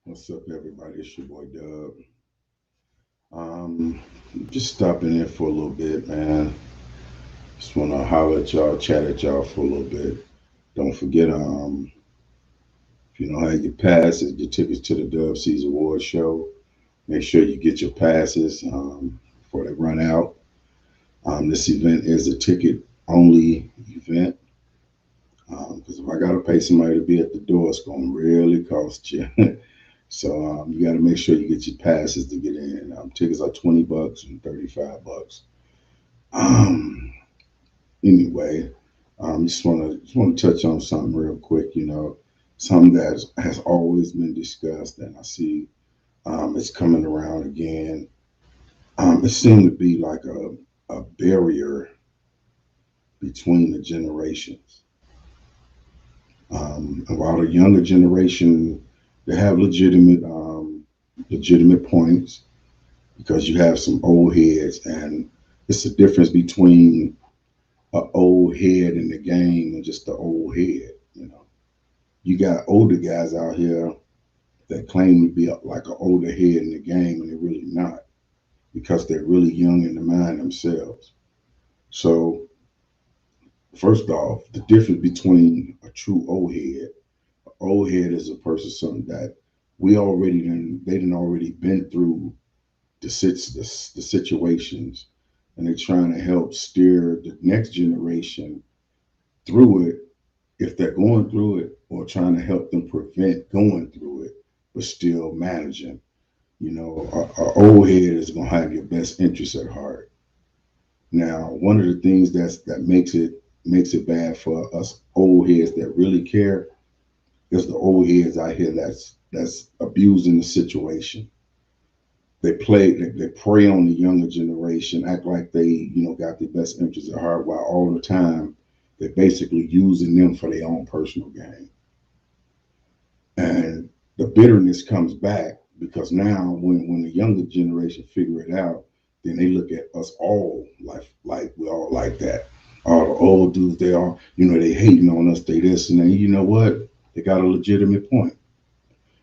What's up, everybody? It's your boy Dub. Um, just stopping in for a little bit, man. Just want to holler at y'all, chat at y'all for a little bit. Don't forget, if you don't have your passes, your tickets to the Dub Seas Awards show, make sure you get your passes before they run out. This event is a ticket only event because if I got to pay somebody to be at the door, it's going to really cost you. So you got to make sure you get your passes to get in. Tickets are $20 and $35. Um, anyway, just want to touch on something real quick. Something that has always been discussed, and I see it's coming around again. It seemed to be like a barrier between the generations. While the younger generation, they have legitimate points because you have some old heads, and it's the difference between an old head in the game and just the old head. You got older guys out here that claim to be like an older head in the game, and they're really not because they're really young in the mind themselves. So, first off, the difference between a true old head is a person something that they didn't already been through the situations, and they're trying to help steer the next generation through it if they're going through it, or trying to help them prevent going through it but still managing. A old head is going to have your best interests at heart. Now, one of the things that makes it bad for us old heads that really care is the old heads out here that's abusing the situation. They prey on the younger generation, act like they got their best interests at heart, while all the time they're basically using them for their own personal gain. And the bitterness comes back because now when the younger generation figure it out, then they look at us all like we all like that. All the old dudes, they hating on us, they this and that. You know what? They got a legitimate point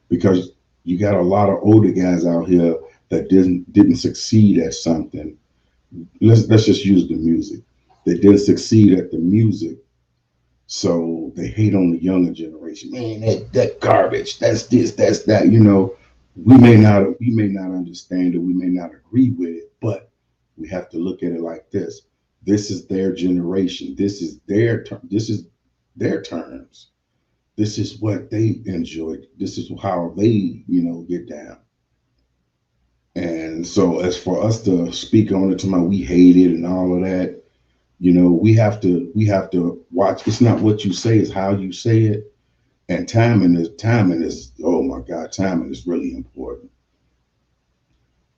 because you got a lot of older guys out here that didn't succeed at something. Let's just use the music. They didn't succeed at the music, so they hate on the younger generation. Man, that garbage. That's this. That's that. We may not understand it. We may not agree with it, but we have to look at it like this. This is their generation. This is their terms. This is what they enjoyed. This is how they get down. And so, as for us to speak on it, to my we hate it and all of that, we have to watch. It's not what you say, it's how you say it. And timing is oh my God, timing is really important.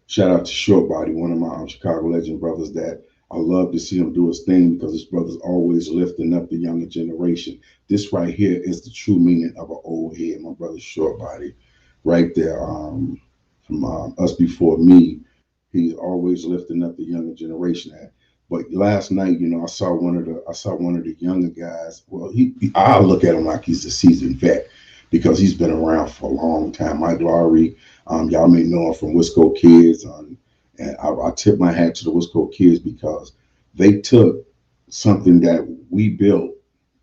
Shout out to Short Body, one of my Chicago legend brothers that I love to see him do his thing because his brother's always lifting up the younger generation. This right here is the true meaning of an old head. My brother Short Body, right there, from Us Before Me. He's always lifting up the younger generation. But last night, I saw one of the younger guys. Well, I look at him like he's a seasoned vet because he's been around for a long time. Mike Lowry, y'all may know him from Wisco Kids, and I tip my hat to the Wisco Kids because they took something that we built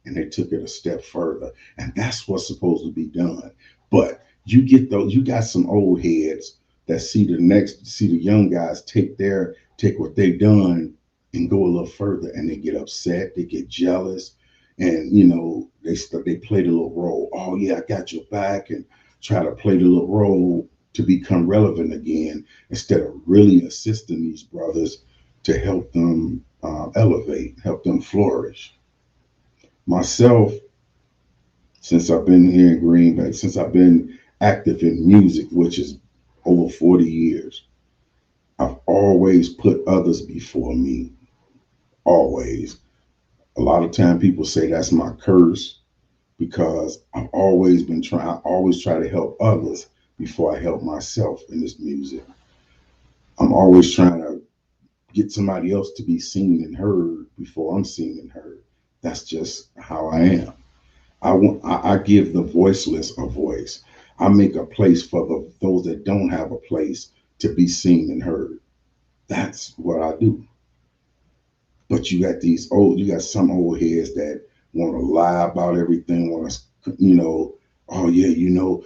and they took it a step further, and that's what's supposed to be done. But you got some old heads that see the young guys take what they've done and go a little further, and they get upset, they get jealous, and they play the little role. Oh yeah, I got your back, and try to play the little role to become relevant again instead of really assisting these brothers to help them elevate, help them flourish. Myself, since I've been here in Green Bay, since I've been active in music, which is over 40 years, I've always put others before me. Always. A lot of time people say that's my curse because I always try to help others before I help myself in this music. I'm always trying to get somebody else to be seen and heard before I'm seen and heard. That's just how I am. I give the voiceless a voice. I make a place for those that don't have a place to be seen and heard. That's what I do. But you got some old heads that want to lie about everything. Want to, oh yeah,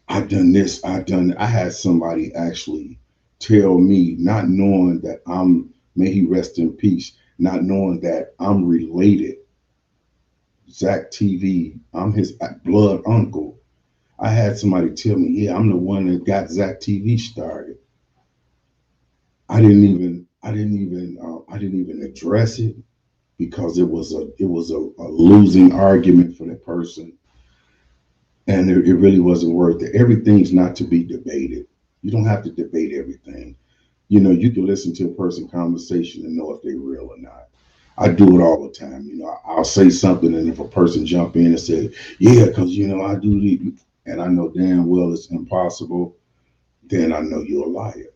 I done this, I done. I had somebody actually tell me, not knowing that may he rest in peace, not knowing that I'm related. Zach TV, I'm his blood uncle. I had somebody tell me, yeah, I'm the one that got Zach TV started. I didn't even address it because it was a losing argument for the person, and it really wasn't worth it. Everything's not to be debated. You don't have to debate everything. You can listen to a person conversation and know if they're real or not. I do it all the time. I'll say something, and if a person jump in and say, "Yeah, because I do," and I know damn well it's impossible, then I know you're a liar.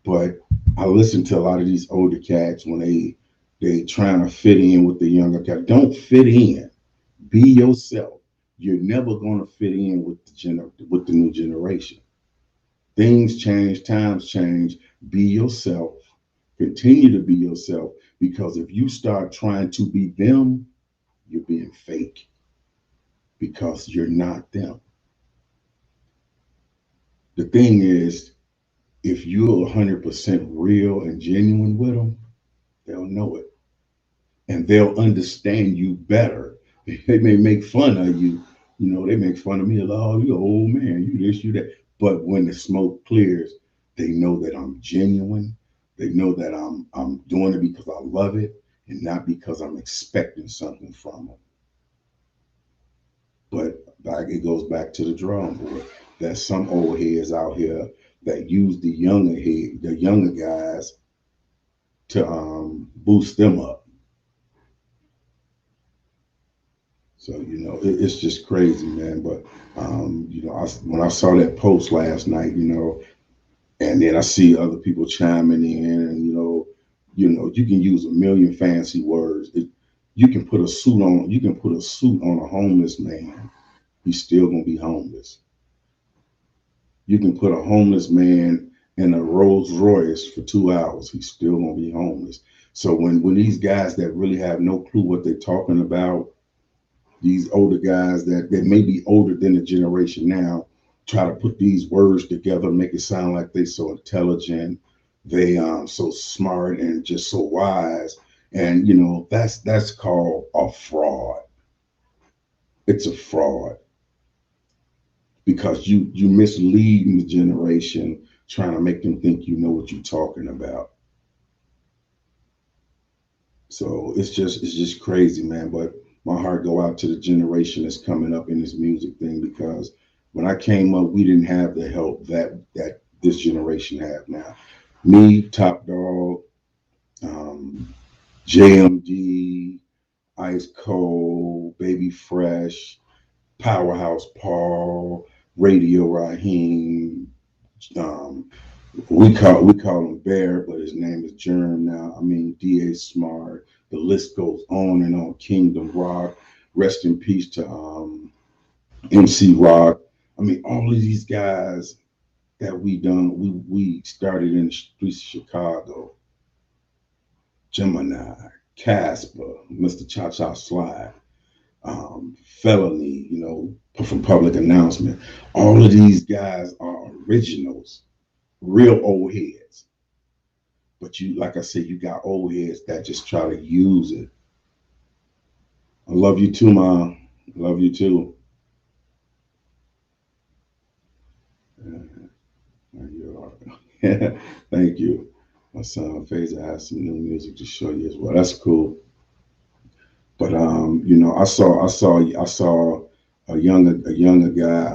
But I listen to a lot of these older cats when they trying to fit in with the younger cat. Don't fit in. Be yourself. You're never going to fit in with with the new generation. Things change, times change. Be yourself. Continue to be yourself, because if you start trying to be them, you're being fake, because you're not them. The thing is, if you're 100% real and genuine with them, they'll know it, and they'll understand you better. They may make fun of you. They make fun of me a lot. Oh, you old man, you this, you that. But when the smoke clears, they know that I'm genuine. They know that I'm doing it because I love it, and not because I'm expecting something from them. But it goes back to the drawing board. There's some old heads out here that use the younger guys to boost them up. So it's just crazy, man. But when I saw that post last night, and then I see other people chiming in, and you can use a million fancy words. You can put a suit on. You can put a suit on a homeless man. He's still gonna be homeless. You can put a homeless man in a Rolls Royce for 2 hours. He's still gonna be homeless. So when these guys that really have no clue what they're talking about, these older guys that may be older than the generation now, try to put these words together, make it sound like they so intelligent, they so smart and just so wise, and that's called a fraud. It's a fraud, because you misleading the generation, trying to make them think you know what you're talking about. So it's just crazy, man. But my heart go out to the generation that's coming up in this music thing, because when I came up, we didn't have the help that this generation have now. Me, Top Dog, um, JMD, Ice Cold, Baby Fresh, Powerhouse Paul, Radio Raheem. Um, we call him Bear, but his name is Germ now. I mean, Da Smart. The list goes on and on. Kingdom Rock. Rest in peace to MC Rock. I mean, all of these guys that we started in the streets of Chicago. Gemini, Casper, Mr. Cha Cha Slide, Felony, from Public Announcement. All of these guys are originals, real old heads. But like I said, you got old heads that just try to use it. I love you too, Mom. Love you too. Thank you. My son Faisal has some new music to show you as well. That's cool. But I saw a younger guy,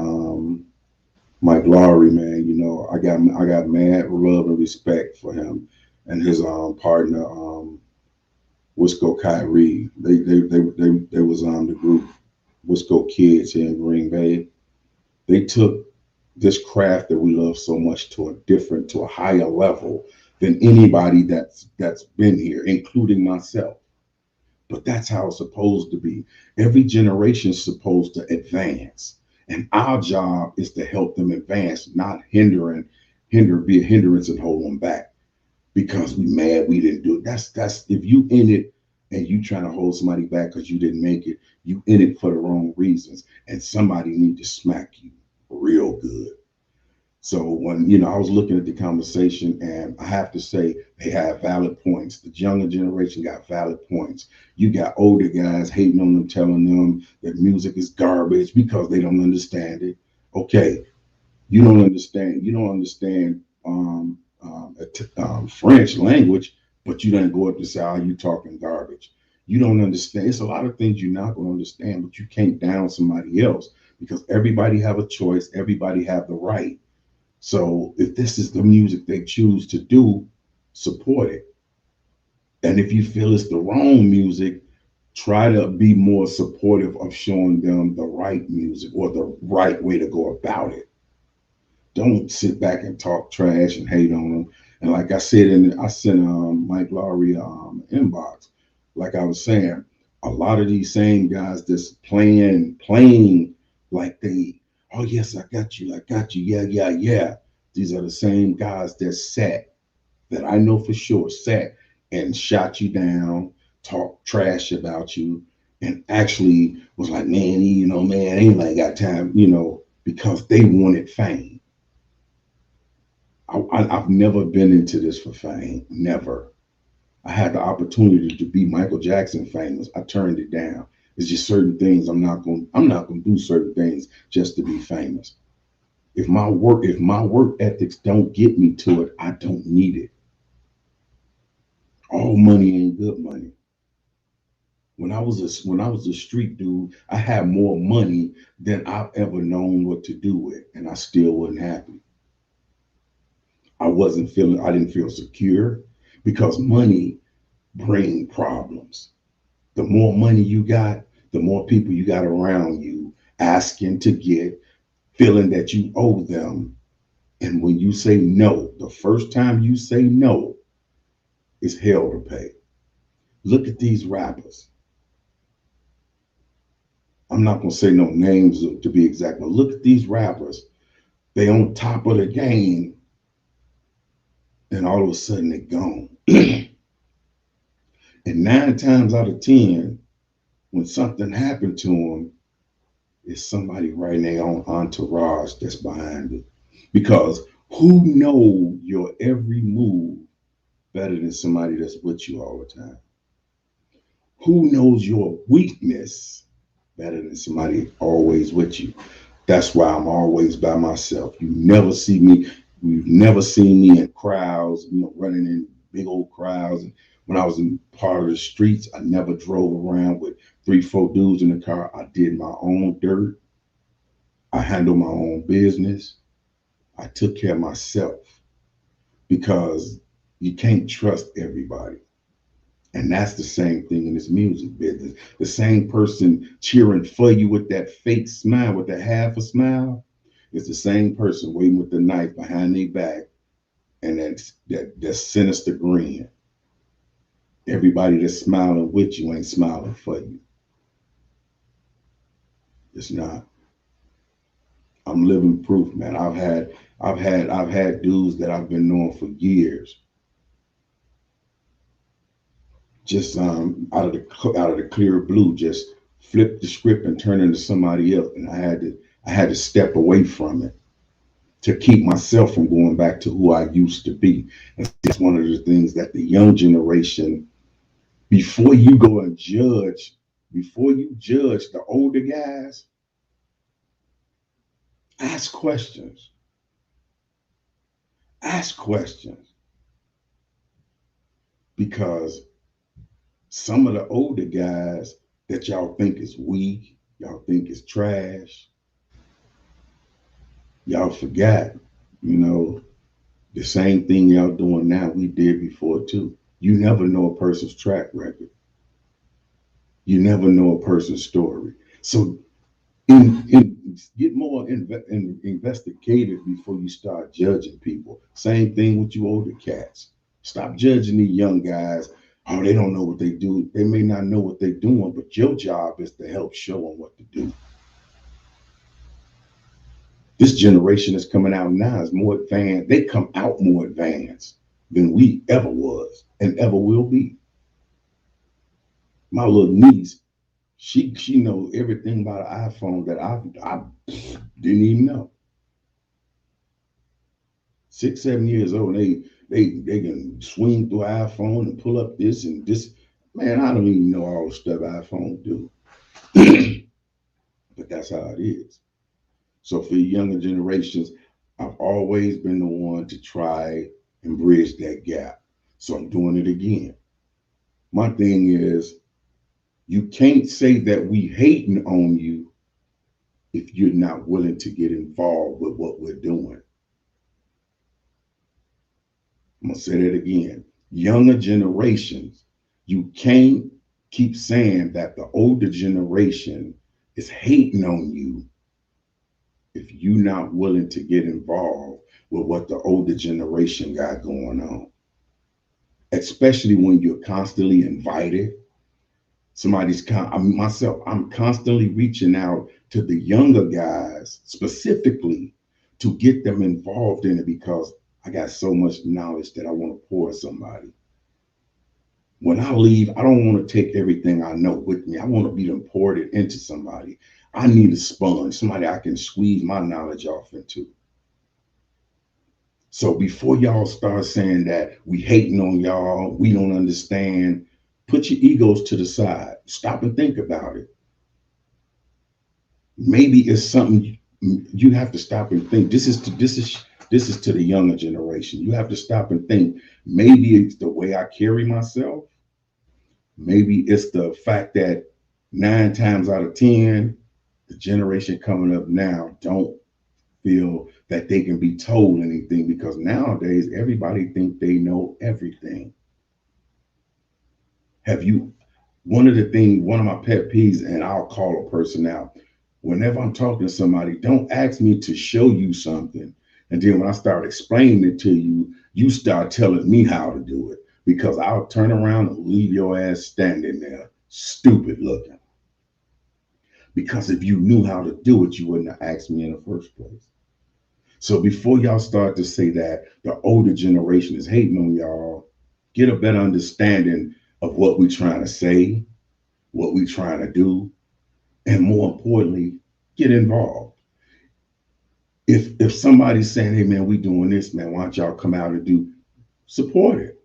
Mike Lowry, man. I got mad love and respect for him and his partner, Wisco Kyrie. They was on the group Wisco Kids here in Green Bay. They took this craft that we love so much to a higher level than anybody that's been here, including myself. But that's how it's supposed to be. Every generation is supposed to advance. And our job is to help them advance, not be a hindrance and hold them back because we mad we didn't do it. That's if you in it and you trying to hold somebody back because you didn't make it, you in it for the wrong reasons. And somebody need to smack you real good. So when I was looking at the conversation, and I have to say they have valid points. The younger generation got valid points. You got older guys hating on them, telling them that music is garbage because they don't understand it. Okay, you don't understand. You don't understand French language, but you don't go up to say, "Oh, you talking garbage." You don't understand. It's a lot of things you're not going to understand, but you can't down somebody else because everybody have a choice. Everybody have the right. So if this is the music they choose to do, support it. And if you feel it's the wrong music, try to be more supportive of showing them the right music or the right way to go about it. Don't sit back and talk trash and hate on them. And like I said, I sent Mike Lowry inbox. Like I was saying, a lot of these same guys that's playing like they, oh yes, I got you, yeah, yeah, yeah. These are the same guys that I know for sure sat and shot you down, talked trash about you, and actually was like, man, man, ain't like got time, because they wanted fame. I've never been into this for fame, never. I had the opportunity to be Michael Jackson famous. I turned it down. It's just certain things I'm not gonna do certain things just to be famous. If my work ethics don't get me to it, I don't need it. All money ain't good money. When I was a street dude, I had more money than I've ever known what to do with, and I still wasn't happy. I didn't feel secure because money bring problems. The more money you got, the more people you got around you asking to get, feeling that you owe them. And when you say no, the first time you say no, it's hell to pay. Look at these rappers. I'm not gonna say no names to be exact, but look at these rappers. They on top of the game, and all of a sudden they're gone. And 9 times out of 10, when something happened to them, it's somebody right in their own entourage that's behind it. Because who know your every move better than somebody that's with you all the time? Who knows your weakness better than somebody always with you? That's why I'm always by myself. You've never seen me in crowds, running in big old crowds. And when I was in part of the streets, I never drove around with 3, 4 dudes in the car. I did my own dirt. I handled my own business. I took care of myself because you can't trust everybody. And that's the same thing in this music business. The same person cheering for you with that fake smile, with that half a smile, is the same person waiting with the knife behind their back and that sinister grin. Everybody that's smiling with you ain't smiling for you. It's not. I'm living proof, man. I've had dudes that I've been knowing for years, just out of the clear blue, just flip the script and turn into somebody else, and I had to step away from it to keep myself from going back to who I used to be. And it's one of the things that the young generation, before you go and before you judge the older guys, ask questions. Ask questions because some of the older guys that y'all think is weak, y'all think is trash, y'all forgot, you know, the same thing y'all doing now, we did before too. You never know a person's track record. You never know a person's story. So get more investigative before you start judging people. Same thing with you older cats. Stop judging these young guys. Oh, they don't know what they do. They may not know what they're doing, but your job is to help show them what to do. This generation that's coming out now is more advanced. They come out more advanced than we ever was and ever will be. My little niece, she knows everything about an iPhone that I didn't even know. 6, 7 years old, they can swing through an iPhone and pull up this and this. Man, I don't even know all the stuff iPhones do, but that's how it is. So for younger generations, I've always been the one to try and bridge that gap. So I'm doing it again. My thing is, you can't say that we hating on you if you're not willing to get involved with what we're doing. I'm gonna say that again. Younger generations, you can't keep saying that the older generation is hating on you if you're not willing to get involved with what the older generation got going on. Especially when you're constantly invited. I'm constantly reaching out to the younger guys specifically to get them involved in it because I got so much knowledge that I want to pour somebody. When I leave, I don't want to take everything I know with me. I want to be imported into somebody. I need a sponge, somebody I can squeeze my knowledge off into. So before y'all start saying that we hating on y'all, we don't understand, put your egos to the side. Stop and think about it. Maybe it's something you have to stop and think. This is to the younger generation. You have to stop and think. Maybe it's the way I carry myself. Maybe it's the fact that 9 times out of 10, the generation coming up now don't feel that they can be told anything because nowadays everybody think they know everything. Have you one of my pet peeves, and I'll call a person out. Whenever I'm talking to somebody, don't ask me to show you something. And then when I start explaining it to you, you start telling me how to do it because I'll turn around and leave your ass standing there, stupid looking. Because if you knew how to do it, you wouldn't have asked me in the first place. So before y'all start to say that the older generation is hating on y'all, get a better understanding of what we're trying to say, what we're trying to do, and more importantly, get involved. If somebody's saying, "Hey man, we doing this, man, why don't y'all come out and do support it?"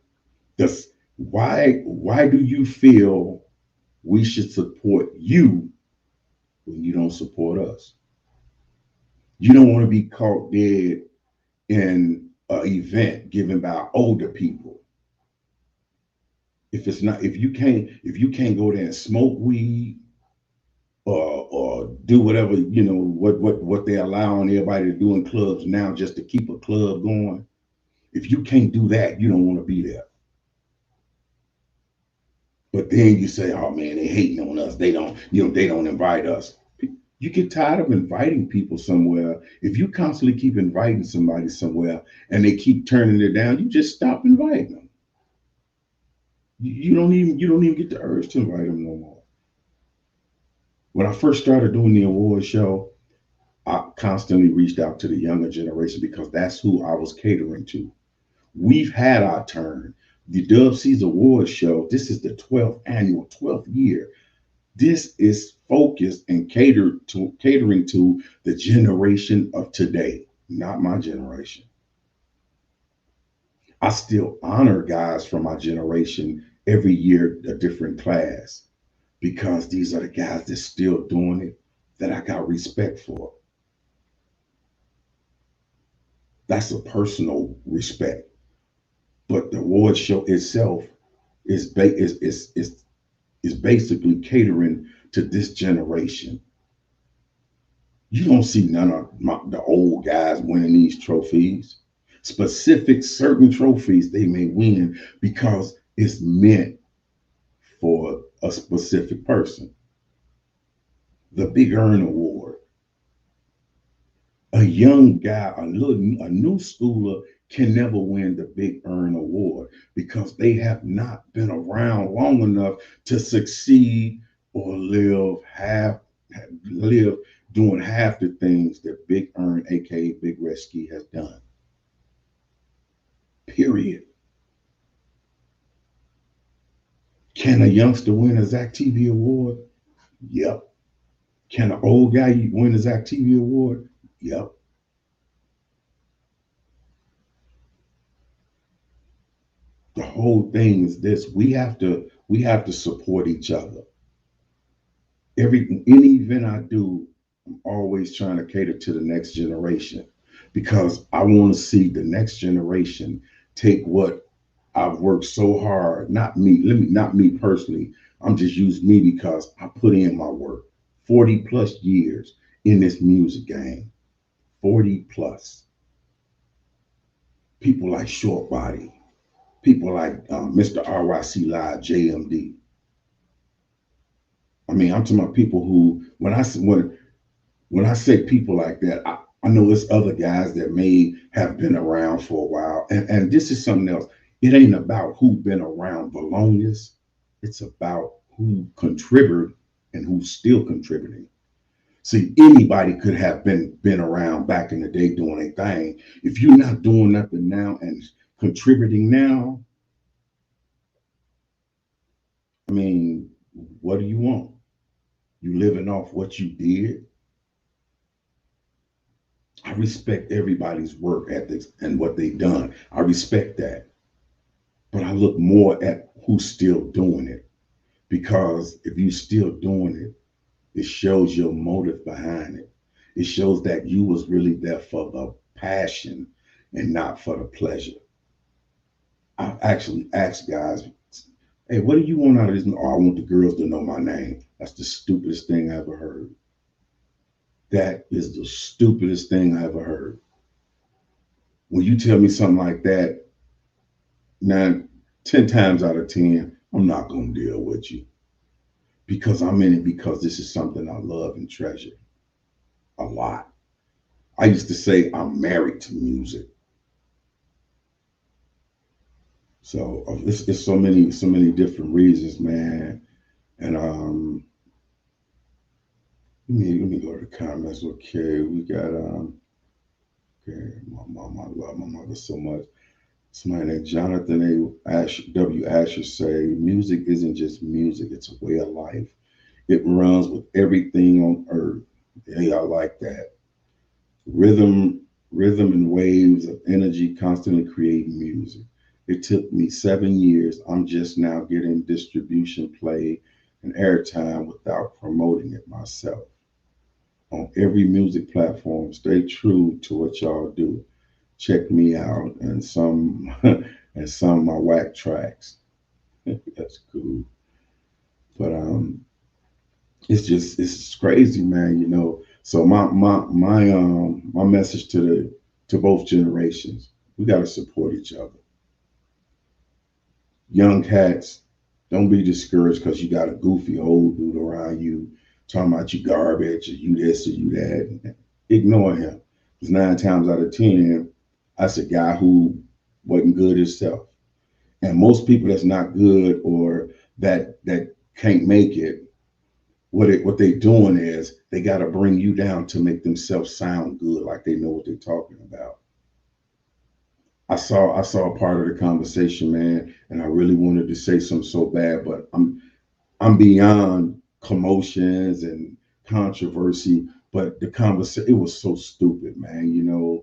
That's why do you feel we should support you when you don't support us? You don't want to be caught dead in an event given by older people. If you can't go there and smoke weed or do whatever what they allowing everybody to do in clubs now just to keep a club going. If you can't do that, you don't want to be there. But then you say, "Oh man, they hating on us. They don't invite us." You get tired of inviting people somewhere. If you constantly keep inviting somebody somewhere and they keep turning it down, you just stop inviting them. You don't even get the urge to invite them no more. When I first started doing the award show, I constantly reached out to the younger generation because that's who I was catering to. We've had our turn. The Dub C's Awards show, this is the 12th annual, 12th year. This is focused and catering to the generation of today, not my generation. I still honor guys from my generation every year, a different class, because these are the guys that's still doing it that I got respect for. That's a personal respect. But the award show itself is basically catering to this generation. You don't see none of the old guys winning these trophies. Specific certain trophies they may win because it's meant for a specific person. The Big Earn Award. A young guy, a new schooler can never win the Big Earn Award because they have not been around long enough to succeed or live doing half the things that Big Earn, aka Big Resky, has done. Period. Can a youngster win a Zach TV award? Yep. Can an old guy win a Zach TV award? Yep. The whole thing is this: we have to support each other. Any event I do, I'm always trying to cater to the next generation because I want to see the next generation take what I've worked so hard. Not me personally. I'm just using me because I put in my work. 40 plus years in this music game. 40 plus. People like Short Body. People like Mr. RYC Live, JMD. I mean, I'm talking about people who, when I say people like that, I know it's other guys that may have been around for a while. And this is something else. It ain't about who been around the longest. It's about who contributed and who's still contributing. See, anybody could have been around back in the day doing a thing. If you're not doing nothing now and contributing now, I mean, what do you want? You living off what you did? I respect everybody's work ethics and what they've done. I respect that. But I look more at who's still doing it. Because if you're still doing it, it shows your motive behind it. It shows that you was really there for the passion and not for the pleasure. I've actually asked guys, hey, what do you want out of this? Oh, I want the girls to know my name. That's the stupidest thing I ever heard. That is the stupidest thing I ever heard. When you tell me something like that, 10 times out of 10, I'm not going to deal with you because I'm in it because this is something I love and treasure a lot. I used to say I'm married to music. So it's so many different reasons, man. And let me go to the comments. Okay, we got okay, my mom, I love my mother so much. Somebody named Jonathan W. Asher say music isn't just music, it's a way of life. It runs with everything on earth. Hey, I like that. Rhythm and waves of energy constantly create music. It took me 7 years. I'm just now getting distribution play and airtime without promoting it myself. On every music platform, stay true to what y'all do. Check me out and some and some of my whack tracks. That's cool. But it's crazy, man. So my message to both generations, we gotta support each other. Young cats, don't be discouraged because you got a goofy old dude around you talking about you garbage or you this or you that. Ignore him. Because 9 times out of 10, that's a guy who wasn't good himself. And most people that's not good or that can't make it, what they doing is they got to bring you down to make themselves sound good, like they know what they're talking about. I saw a part of the conversation, man, and I really wanted to say something so bad, but I'm beyond commotions and controversy. But the conversation, it was so stupid, man.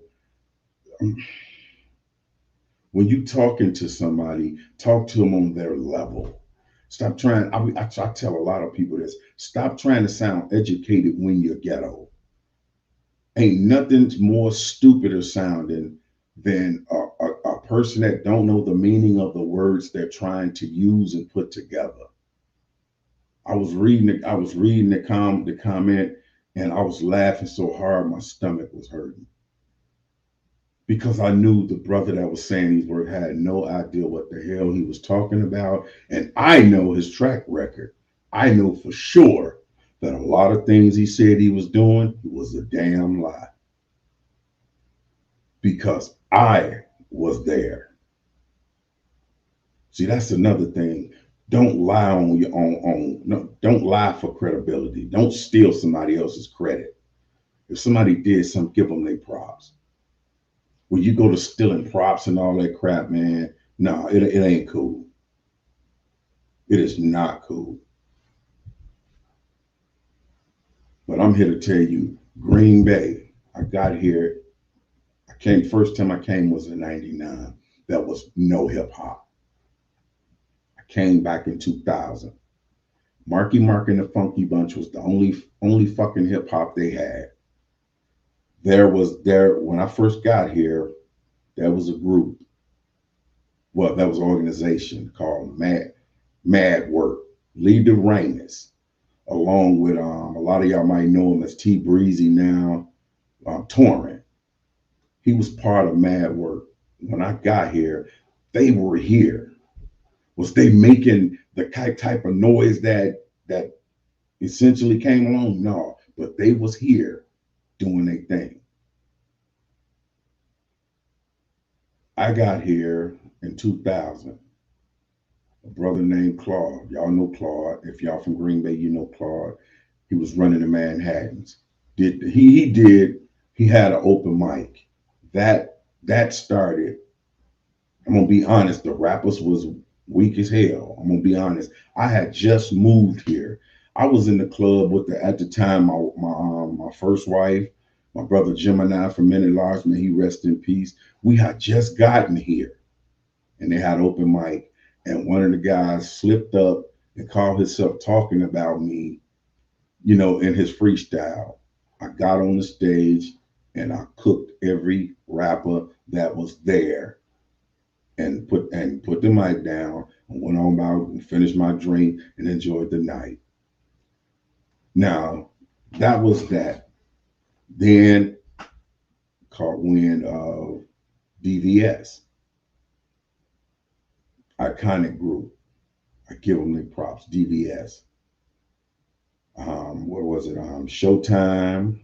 When you talking to somebody, talk to them on their level. Stop trying. I tell a lot of people this. Stop trying to sound educated when you're ghetto. Ain't nothing more stupider sounding than a person that don't know the meaning of the words they're trying to use and put together. I was reading the comment, and I was laughing so hard my stomach was hurting because I knew the brother that was saying these words had no idea what the hell he was talking about, and I know his track record. I know for sure that a lot of things he said he was doing was a damn lie because I was there. See, that's another thing. Don't lie on your own. No, don't lie for credibility. Don't steal somebody else's credit. If somebody did something, give them their props. When you go to stealing props and all that crap, man, no, it ain't cool. It is not cool. But I'm here to tell you, Green Bay, I got here. I came, first time I came was in '99. That was no hip hop. I came back in 2000. Marky Mark and the Funky Bunch was the only fucking hip hop they had. There when I first got here, there was a group. Well, that was an organization called Mad Work. Lee DeRamus, along with a lot of y'all might know him as T Breezy now, Torrent. He was part of Mad Work. When I got here, they were here. Was they making the type of noise that essentially came along? No, but they was here doing their thing. I got here in 2000. A brother named Claude. Y'all know Claude. If y'all from Green Bay, you know Claude. He was running the Manhattans. He had an open mic. That started. I'm gonna be honest, the rappers was weak as hell. I'm gonna be honest. I had just moved here. I was in the club with at the time my first wife, my brother Gemini from Many Large, may he rest in peace. We had just gotten here and they had open mic, and one of the guys slipped up and called himself talking about me, in his freestyle. I got on the stage and I cooked every rapper that was there and put the mic down and went on out and finished my drink and enjoyed the night. Now, that was that. Then caught wind of DVS, iconic group. I give them the props. DVS. What was it? Showtime.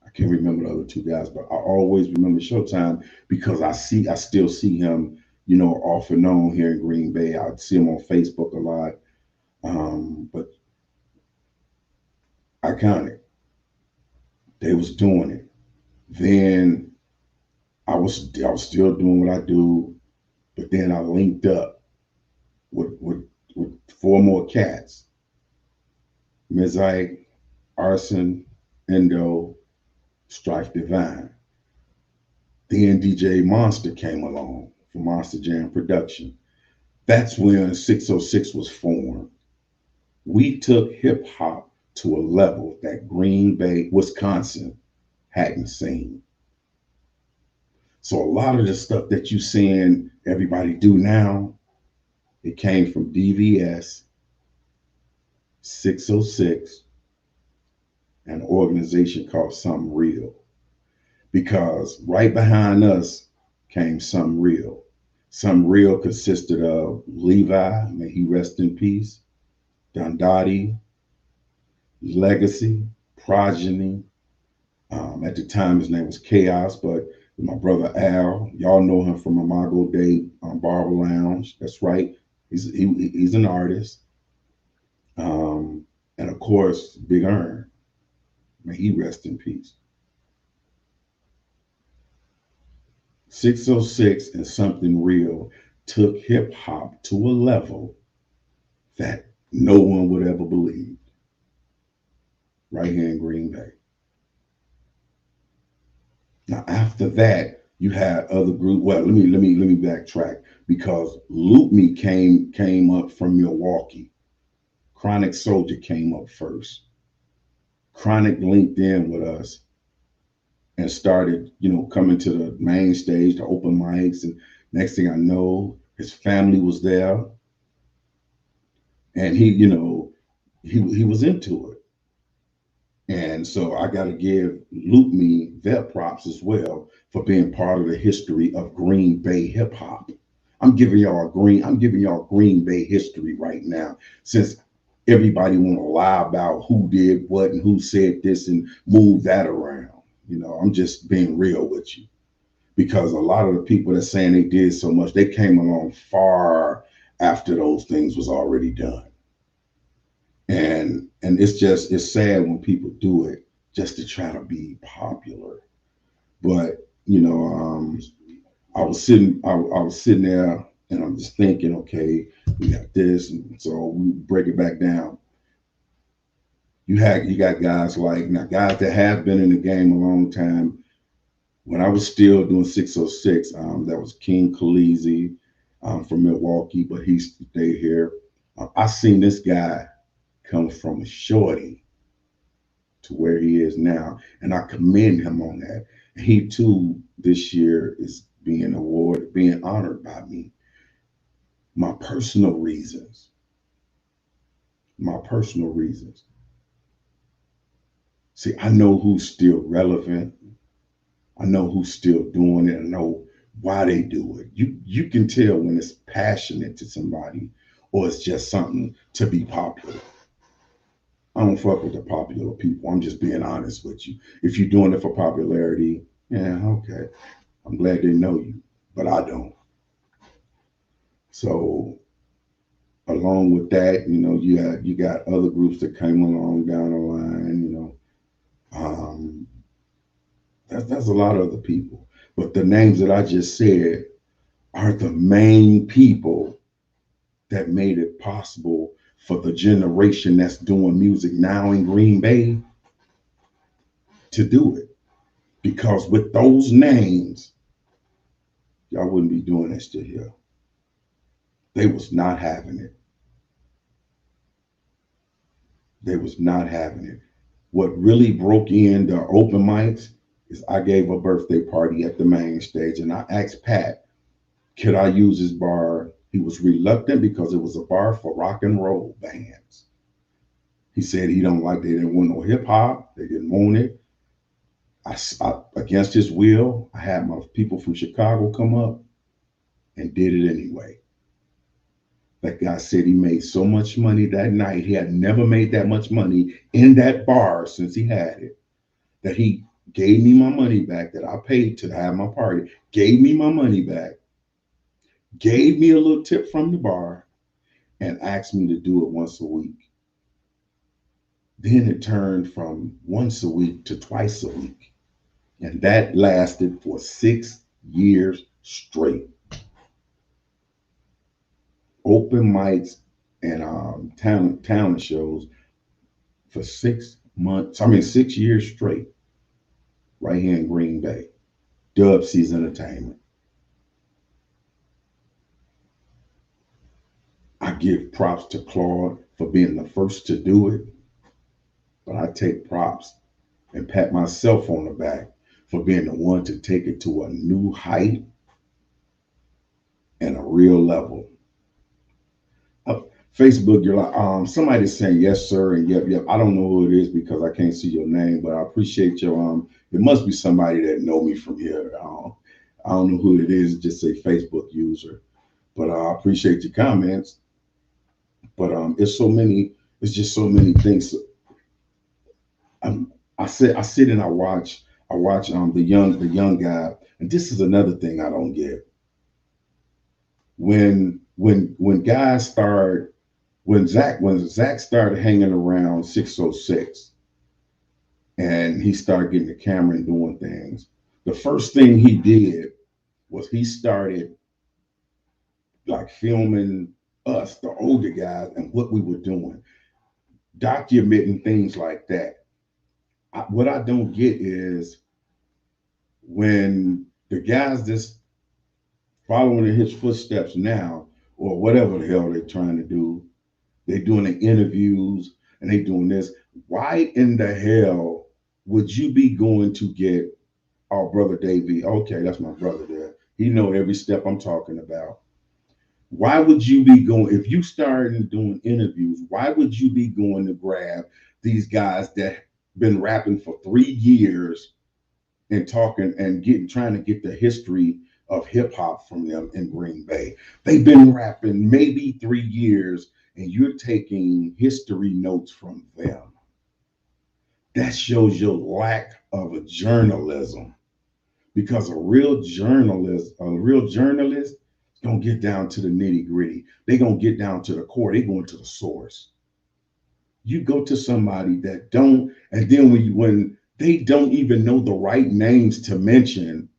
I can't remember the other two guys, but I always remember Showtime because I still see him, off and on here in Green Bay. I see him on Facebook a lot. But iconic. They was doing it. Then I was still doing what I do, but then I linked up with four more cats. Mizike, Arson, Endo, Strife Divine. Then DJ Monster came along from Monster Jam Production. That's when 606 was formed. We took hip hop to a level that Green Bay, Wisconsin hadn't seen. So a lot of the stuff that you seeing everybody do now, it came from DVS, 606, and an organization called Something Real. Because right behind us came Something Real. Something Real consisted of Levi, may he rest in peace, Dondati, Legacy, Progeny. At the time, his name was Chaos, but my brother Al, y'all know him from Imago Day Barber Lounge. That's right. He's an artist. And of course, Big Earn. May he rest in peace. 606 and Something Real took hip hop to a level that no one would ever believe. Right here in Green Bay. Now after that, you had other groups. Well, let me backtrack because Loop Me came up from Milwaukee. Chronic Soldier came up first. Chronic linked in with us and started, coming to the main stage, the open mics, and next thing I know, his family was there, and he was into it. And so I got to give Loop Me their props as well for being part of the history of Green Bay hip hop. I'm giving y'all Green Bay history right now, since everybody want to lie about who did what and who said this and move that around. I'm just being real with you, because a lot of the people that saying they did so much, they came along far after those things was already done. And it's sad when people do it just to try to be popular. But you know, I was sitting there, and I'm just thinking, okay, we got this, and so we break it back down. You got guys like now, guys that have been in the game a long time. When I was still doing 606, that was King Khaleesi from Milwaukee, but he stayed here. I seen this guy come from a shorty to where he is now, and I commend him on that. He too this year is being honored by me. My personal reasons, my personal reasons. See, I know who's still relevant. I know who's still doing it. I know why they do it. You can tell when it's passionate to somebody or it's just something to be popular. I don't fuck with the popular people. I'm just being honest with you. If you're doing it for popularity, yeah, okay. I'm glad they know you, but I don't. So along with that, you got other groups that came along down the line. Um, that's a lot of other people. But the names that I just said are the main people that made it possible for the generation that's doing music now in Green Bay to do it. Because with those names, y'all wouldn't be doing this to here. They was not having it. They was not having it. What really broke in the open mics is I gave a birthday party at the main stage, and I asked Pat, could I use his bar? He was reluctant because it was a bar for rock and roll bands. He said they didn't want no hip hop, they didn't want it. Against his will, I had my people from Chicago come up and did it anyway. That guy said he made so much money that night. He had never made that much money in that bar since he had it. That he gave me my money back that I paid to have my party, gave me my money back, gave me a little tip from the bar, and asked me to do it once a week. Then it turned from once a week to twice a week. And that lasted for 6 years straight. Open mics and talent shows for 6 months. I mean, 6 years straight, right here in Green Bay. Dub Season Entertainment. I give props to Claude for being the first to do it, but I take props and pat myself on the back for being the one to take it to a new height and a real level. Facebook, you're like, somebody's saying yes, sir, and yep, yep. I don't know who it is because I can't see your name, but I appreciate your it must be somebody that know me from here. I don't know who it is, just say Facebook user. But I appreciate your comments. But it's just so many things. I sit and I watch the young guy, and this is another thing I don't get. When guys start when Zach started hanging around 606 and he started getting the camera and doing things, the first thing he did was he started like filming us, the older guys, and what we were doing, documenting things like that. What I don't get is when the guys that's following in his footsteps now, or whatever the hell they're trying to do, they're doing the interviews and they doing this. Why in the hell would you be going to get our brother Davey? Okay, that's my brother there. He know every step I'm talking about. Why would you be going if you started doing interviews? Why would you be going to grab these guys that been rapping for 3 years and talking and trying to get the history of hip hop from them in Green Bay? They've been rapping maybe 3 years, and you're taking history notes from them. That shows your lack of a journalism, because a real journalist is gonna get down to the nitty gritty. They're gonna get down to the core. They're going to the source. You go to somebody that don't, and then when They don't even know the right names to mention,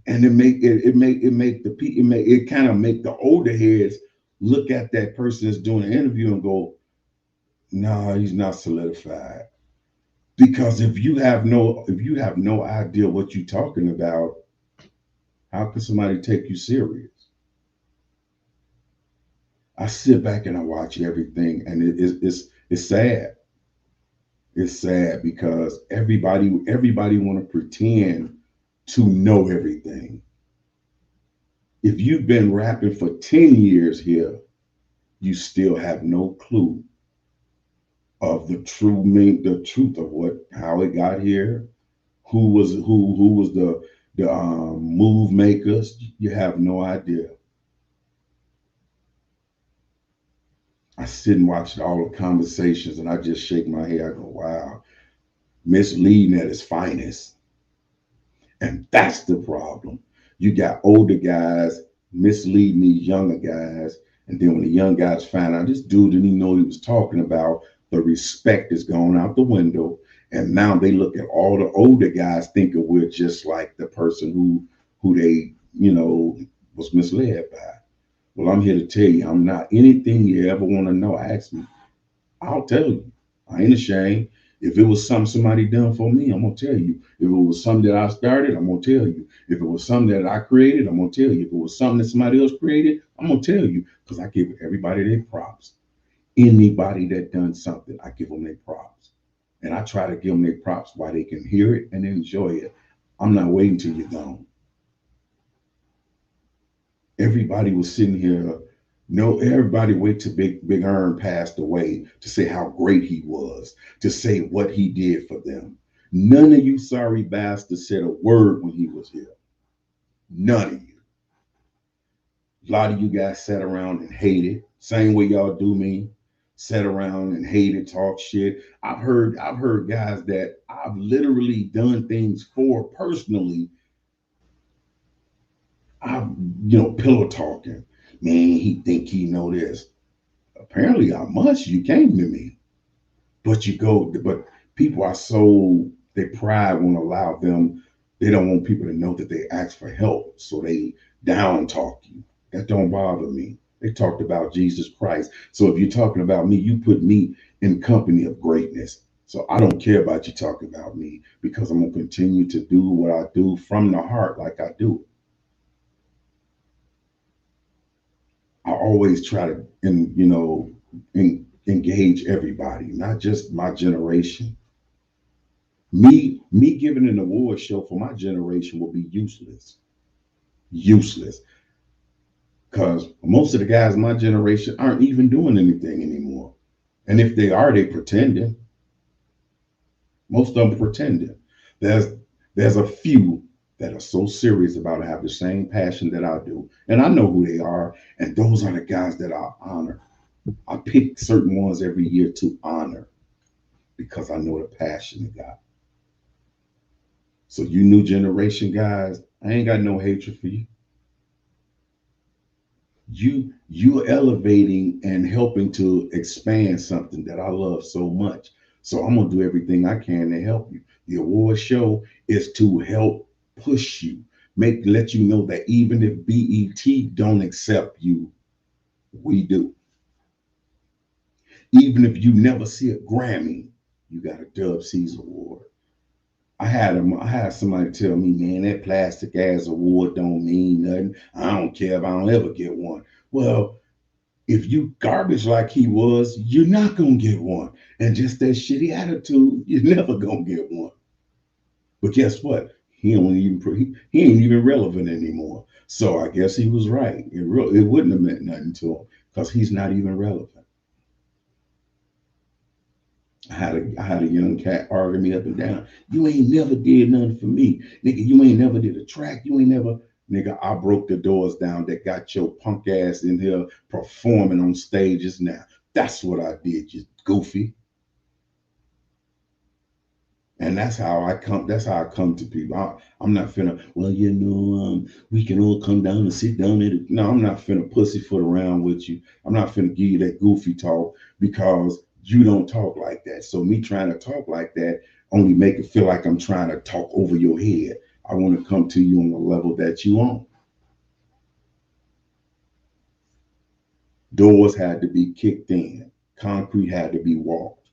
and it kind of make the older heads look at that person that's doing the interview and go, "Nah, he's not solidified." Because if you have no idea what you're talking about, how can somebody take you serious? I sit back and I watch everything, and it's sad. It's sad because everybody want to pretend to know everything. If you've been rapping for 10 years here, you still have no clue of the truth of what how it got here, who was the move makers. You have no idea. I sit and watch all the conversations and I just shake my head. I go, wow, misleading at its finest. And that's the problem. You got older guys misleading these younger guys. And then when the young guys find out this dude didn't even know he was talking about, the respect is gone out the window. And now they look at all the older guys thinking we're just like the person who they, was misled by. Well, I'm here to tell you, I'm not. Anything you ever want to know, ask me. I'll tell you. I ain't ashamed. If it was something somebody done for me, I'm gonna tell you. If it was something that I started, I'm gonna tell you. If it was something that I created, I'm gonna tell you. If it was something that somebody else created, I'm gonna tell you. Because I give everybody their props. Anybody that done something, I give them their props. And I try to give them their props while they can hear it and enjoy it. I'm not waiting till you're gone. Everybody was sitting here. No, everybody wait till Big Earn passed away to say how great he was, to say what he did for them. None of you sorry bastards said a word when he was here. None of you. A lot of you guys sat around and hated, same way y'all do me. Sat around and hated, talk shit. I've heard guys that I've literally done things for personally. I've pillow talking. Man, he think he know this. Apparently I must. You came to me. But people are so, their pride won't allow them. They don't want people to know that they ask for help, so they down talk you. That don't bother me. They talked about Jesus Christ. So if you're talking about me, you put me in company of greatness. So I don't care about you talking about me, because I'm gonna continue to do what I do from the heart, like I do. I always try to, engage everybody, not just my generation. Me giving an award show for my generation will be useless. Useless. Because most of the guys in my generation aren't even doing anything anymore. And if they are, they pretending. Most of them pretending. There's there's a few that are so serious about it, have the same passion that I do. And I know who they are. And those are the guys that I honor. I pick certain ones every year to honor because I know the passion they got. So you new generation guys, I ain't got no hatred for you. You're elevating and helping to expand something that I love so much. So I'm gonna do everything I can to help you. The award show is to help push you, let you know that even if BET don't accept you, we do. Even if you never see a Grammy, you got a Dub C's award. I had somebody tell me, man, that plastic ass award don't mean nothing. I don't care if I don't ever get one. Well, if you garbage like he was, you're not gonna get one. And just that shitty attitude, you're never gonna get one. But guess what? He ain't even relevant anymore. So I guess he was right. It wouldn't have meant nothing to him because he's not even relevant. I had a young cat arguing me up and down. You ain't never did nothing for me, nigga. You ain't never did a track. You ain't never, nigga. I broke the doors down that got your punk ass in here performing on stages now. That's what I did, you goofy. And that's how I come. That's how I come to people. I'm not finna. Well, we can all come down and sit down. No, I'm not finna pussyfoot around with you. I'm not finna give you that goofy talk because you don't talk like that. So me trying to talk like that only make it feel like I'm trying to talk over your head. I want to come to you on the level that you on. Doors had to be kicked in. Concrete had to be walked.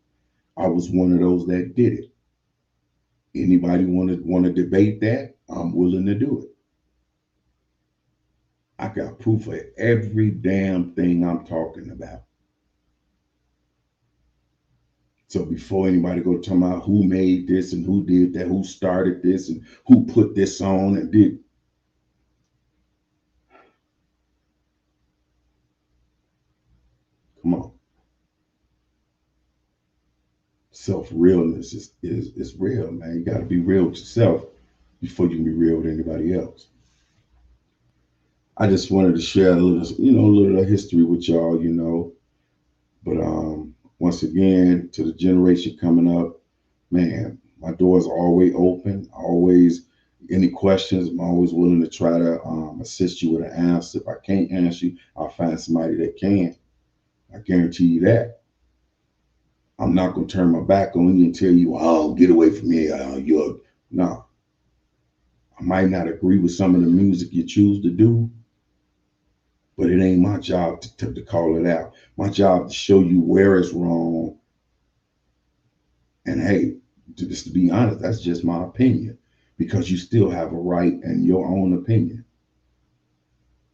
I was one of those that did it. Anybody want to debate that? I'm willing to do it. I got proof of every damn thing I'm talking about. So before anybody go talking about who made this and who did that, who started this and who put this on and did, come on. Self-realness is real, man. You got to be real with yourself before you can be real with anybody else. I just wanted to share a little, a little history with y'all, But once again, to the generation coming up, man, my doors are always open. Always, any questions, I'm always willing to try to assist you with an answer. If I can't answer you, I'll find somebody that can. I guarantee you that. I'm not gonna turn my back on you and tell you, "Oh, get away from me." You're no. I might not agree with some of the music you choose to do, but it ain't my job to call it out. My job to show you where it's wrong. And hey, just to be honest, that's just my opinion because you still have a right and your own opinion.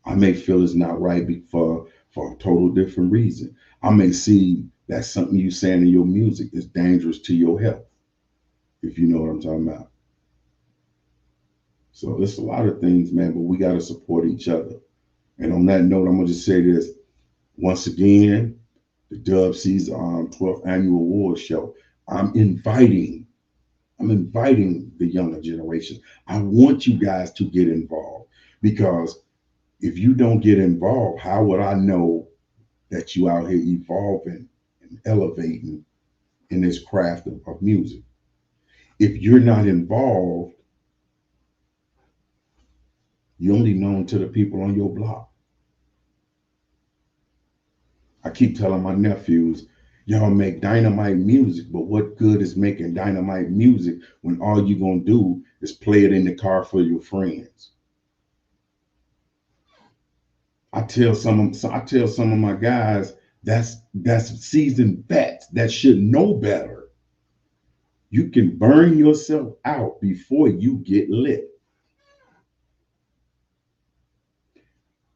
I may feel it's not right for a total different reason. I may see that something you saying in your music is dangerous to your health, if you know what I'm talking about. So there's a lot of things, man, but we got to support each other. And on that note, I'm gonna just say this once again: the Dub C's 12th annual award show. I'm inviting I'm inviting the younger generation. I want you guys to get involved because if you don't get involved, how would I know that you out here evolving and elevating in this craft of music? If you're not involved, you're only known to the people on your block. I keep telling my nephews, y'all make dynamite music, but what good is making dynamite music when all you're gonna do is play it in the car for your friends? I tell some of my guys that's seasoned vets that should know better. You can burn yourself out before you get lit.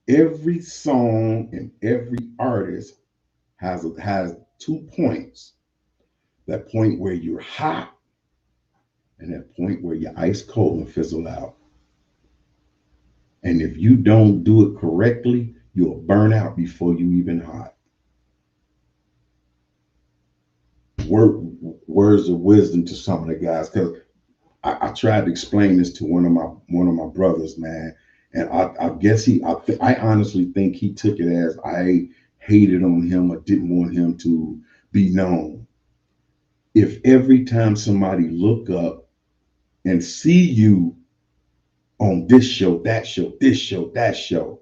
Every song and every artist has 2 points. That point where you're hot and that point where you're ice cold and fizzle out. And if you don't do it correctly, you'll burn out before you even hot. Words of wisdom to some of the guys, because I tried to explain this to one of my brothers, man, and I guess I honestly think he took it as I hated on him or didn't want him to be known. If every time somebody look up and see you on this show, that show, this show, that show,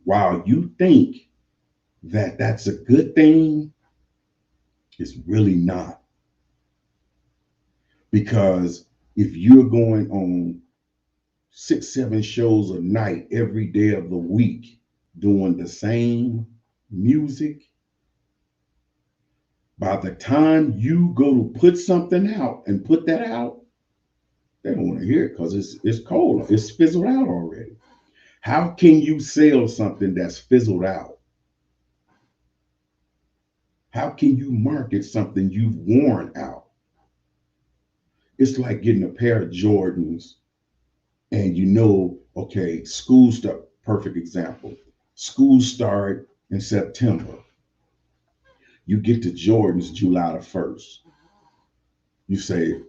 while you think that that's a good thing, it's really not. Because if you're going on 6, 7 shows a night every day of the week doing the same music, by the time you go to put something out and put that out, they don't want to hear it because it's cold. It's fizzled out already. How can you sell something that's fizzled out? How can you market something you've worn out? It's like getting a pair of Jordans and okay, school start, perfect example. School start in September. You get to Jordans July the 1st. You say,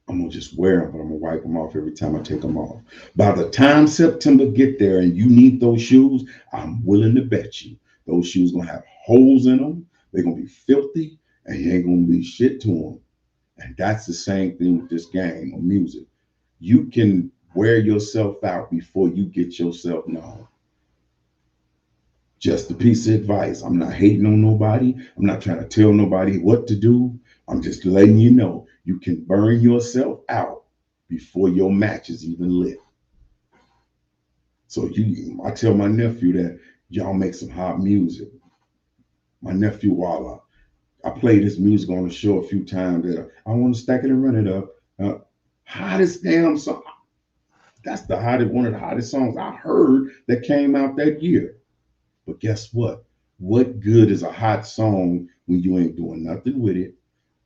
I'm gonna just wear them, but I'm gonna wipe them off every time I take them off. By the time September get there and you need those shoes, I'm willing to bet you those shoes gonna have holes in them. They're gonna be filthy, and you ain't gonna be shit to them. And that's the same thing with this game of music. You can wear yourself out before you get yourself known. Just a piece of advice. I'm not hating on nobody. I'm not trying to tell nobody what to do. I'm just letting you know you can burn yourself out before your match is even lit. So I tell my nephew that y'all make some hot music. My nephew Walla, I played his music on the show a few times. That I want to stack it and run it up. Hottest damn song. That's the hottest, one of the hottest songs I heard that came out that year. But guess what? What good is a hot song when you ain't doing nothing with it,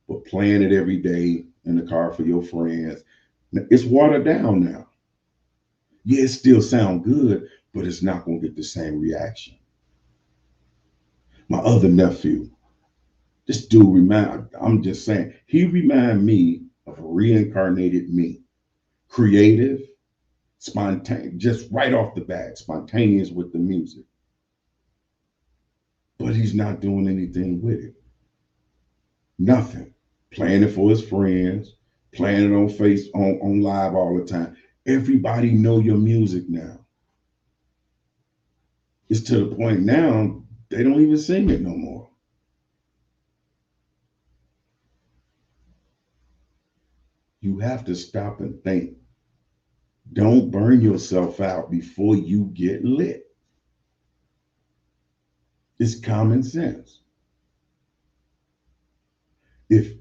but playing it every day in the car for your friends? It's watered down now. Yeah, it still sound good, but it's not gonna get the same reaction. My other nephew, this dude I'm just saying, he remind me of a reincarnated me. Creative, spontaneous, just right off the bat, spontaneous with the music. But he's not doing anything with it. Nothing. Playing it for his friends, playing it on on live all the time. Everybody know your music now. It's to the point now they don't even sing it no more. You have to stop and think. Don't burn yourself out before you get lit. It's common sense. If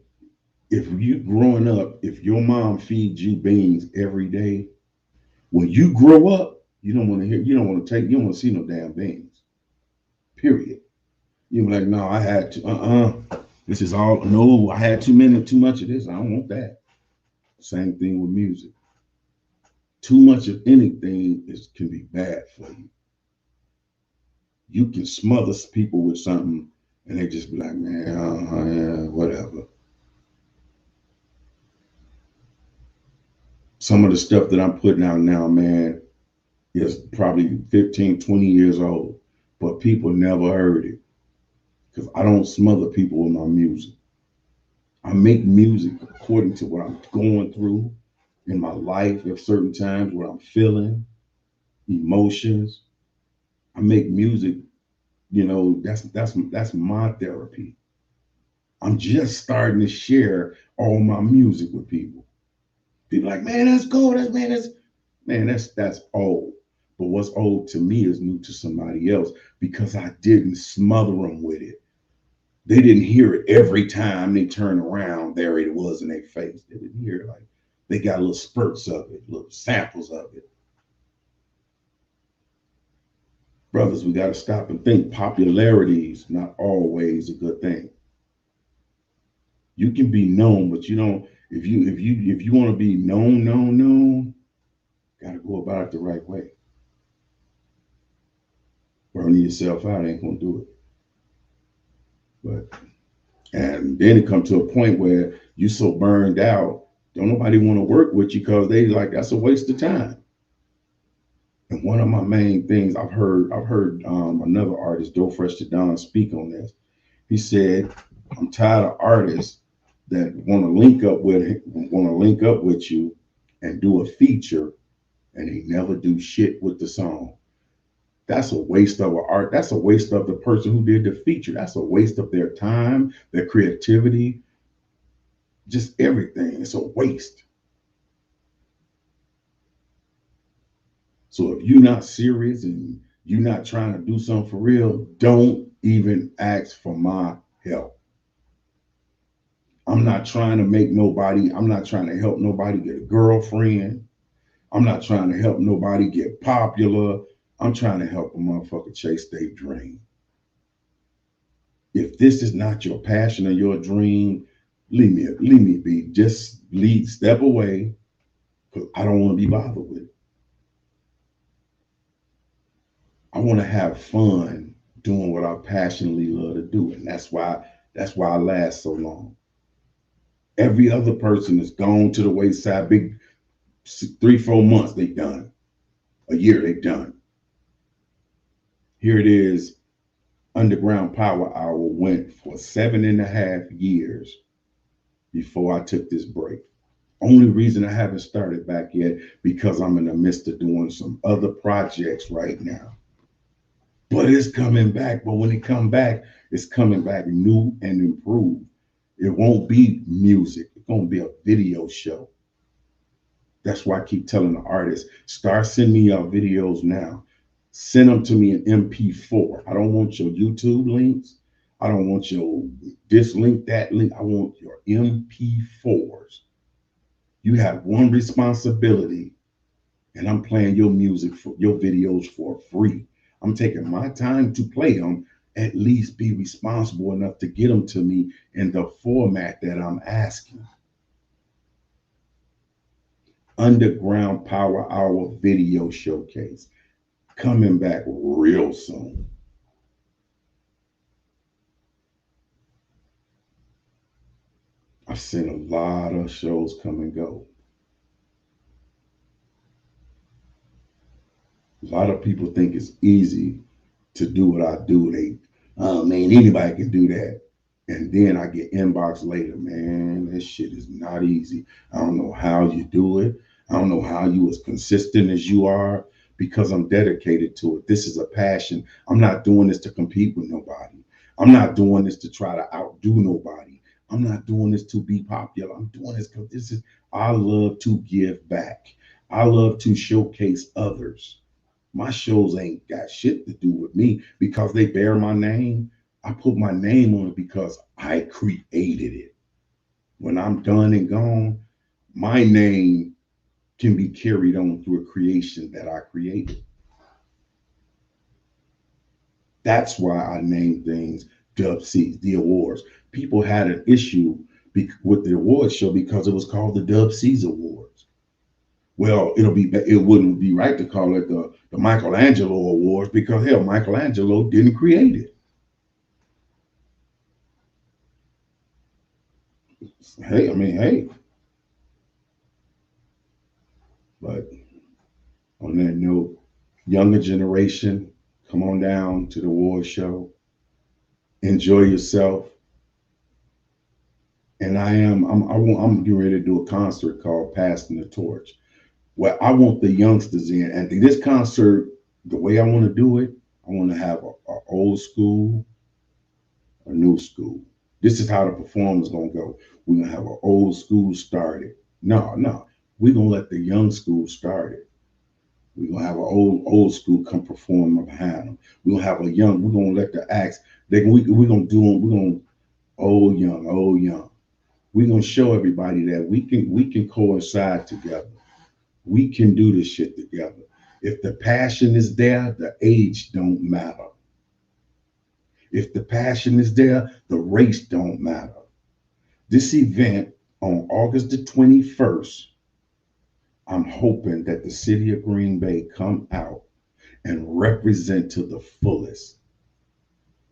if you growing up, if your mom feeds you beans every day, when you grow up, you don't want to hear, you don't want to see no damn beans. Period. You're like, no, I had to, this is all, no, I had too much of this. I don't want that. Same thing with music. Too much of anything can be bad for you. You can smother people with something and they just be like, man, yeah, whatever. Some of the stuff that I'm putting out now, man, is probably 15, 20 years old, but people never heard it because I don't smother people with my music. I make music according to what I'm going through in my life at certain times, what I'm feeling, emotions. I make music, that's my therapy. I'm just starting to share all my music with people. People like, man, that's cool. That's old. But what's old to me is new to somebody else because I didn't smother them with it. They didn't hear it every time they turn around. There it was in their face. They didn't hear it like they got little spurts of it, little samples of it. Brothers, we got to stop and think. Popularity is not always a good thing. You can be known, but you don't. If you want to be known, got to go about it the right way. Burning yourself out ain't gonna do it. But and then it comes to a point where you so burned out, don't nobody want to work with you because they like that's a waste of time. And one of my main things I've heard another artist, Joe Fresh to Don, speak on this. He said, "I'm tired of artists that want to link up with you and do a feature, and they never do shit with the song. That's a waste of an art. That's a waste of the person who did the feature. That's a waste of their time, their creativity, just everything. It's a waste. So if you're not serious and you're not trying to do something for real, don't even ask for my help. I'm not trying to help nobody get a girlfriend. I'm not trying to help nobody get popular. I'm trying to help a motherfucker chase their dream. If this is not your passion or your dream, leave me be. Just step away because I don't want to be bothered with it. I want to have fun doing what I passionately love to do, and that's why I last so long. Every other person is gone to the wayside. Big 3, 4 months they done. A year they done. Here it is. Underground Power Hour went for 7.5 years before I took this break. Only reason I haven't started back yet because I'm in the midst of doing some other projects right now. but it's coming back. But when it come back, it's coming back new and improved. It won't be music. It's gonna be a video show. That's why I keep telling the artists, start sending me your videos now. Send them to me in MP4. I don't want your YouTube links. I don't want your this link, that link. I want your MP4s. You have one responsibility, and I'm playing your music for your videos for free. I'm taking my time to play them. At least be responsible enough to get them to me in the format that I'm asking. Underground Power Hour video showcase coming back real soon. I've seen a lot of shows come and go. A lot of people think it's easy to do what I do. They, oh man, anybody can do that. And then I get inbox later, man, this shit is not easy. I don't know how you do it. I don't know how you as consistent as you are because I'm dedicated to it. This is a passion. I'm not doing this to compete with nobody. I'm not doing this to try to outdo nobody. I'm not doing this to be popular. I'm doing this because this is, I love to give back. I love to showcase others. My shows ain't got shit to do with me because they bear my name. I put my name on it because I created it. When I'm done and gone, my name can be carried on through a creation that I created. That's why I name things Dub C's, the awards. People had an issue with the awards show because it was called the Dub C's Awards. Well, it wouldn't be right to call it the Michelangelo Awards because hell, Michelangelo didn't create it. Hey, I mean, hey, but on that note, younger generation, come on down to the award show, enjoy yourself. And I'm getting ready to do a concert called Passing the Torch. Well, I want the youngsters in, and this concert, the way I want to do it, I want to have a old school, a new school. This is how the performance gonna go. We're gonna have an old school started. No, no, we're gonna let the young school start it. We're gonna have an old school come perform behind them. We're gonna have a young. We're gonna let the acts. We're gonna do them. We're gonna old young, old young. We're gonna show everybody that we can coincide together. We can do this shit together. If the passion is there, the age don't matter. If the passion is there, the race don't matter. This event on August the 21st, I'm hoping that the city of Green Bay come out and represent to the fullest.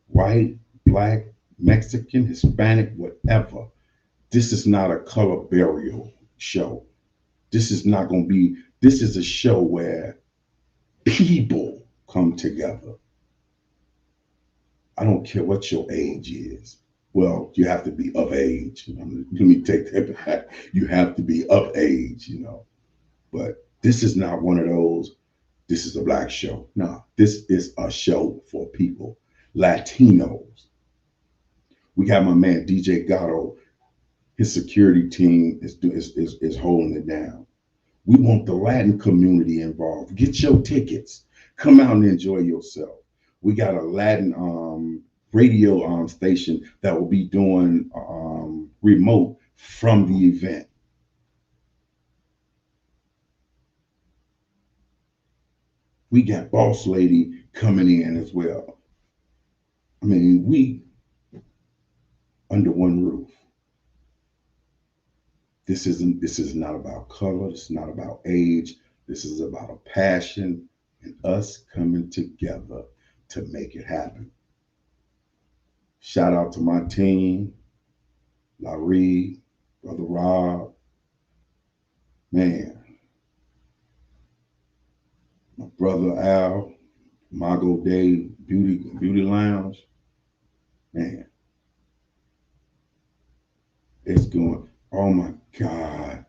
White, black, Mexican, Hispanic, whatever. This is not a color burial show. This is not going to be, this is a show where people come together. I don't care what your age is. Well, you have to be of age. Let me take that back. You have to be of age. But this is not one of those, this is a black show. No, this is a show for people, Latinos. We got my man DJ Gatto. His security team is holding it down. We want the Latin community involved. Get your tickets. Come out and enjoy yourself. We got a Latin radio station that will be doing remote from the event. We got Boss Lady coming in as well. I mean, we under one roof. This is not about color, this is not about age. This is about a passion and us coming together to make it happen. Shout out to my team, Larry, Brother Rob, man, my brother Al, Mago Day Beauty Lounge, man, it's going. Oh my God.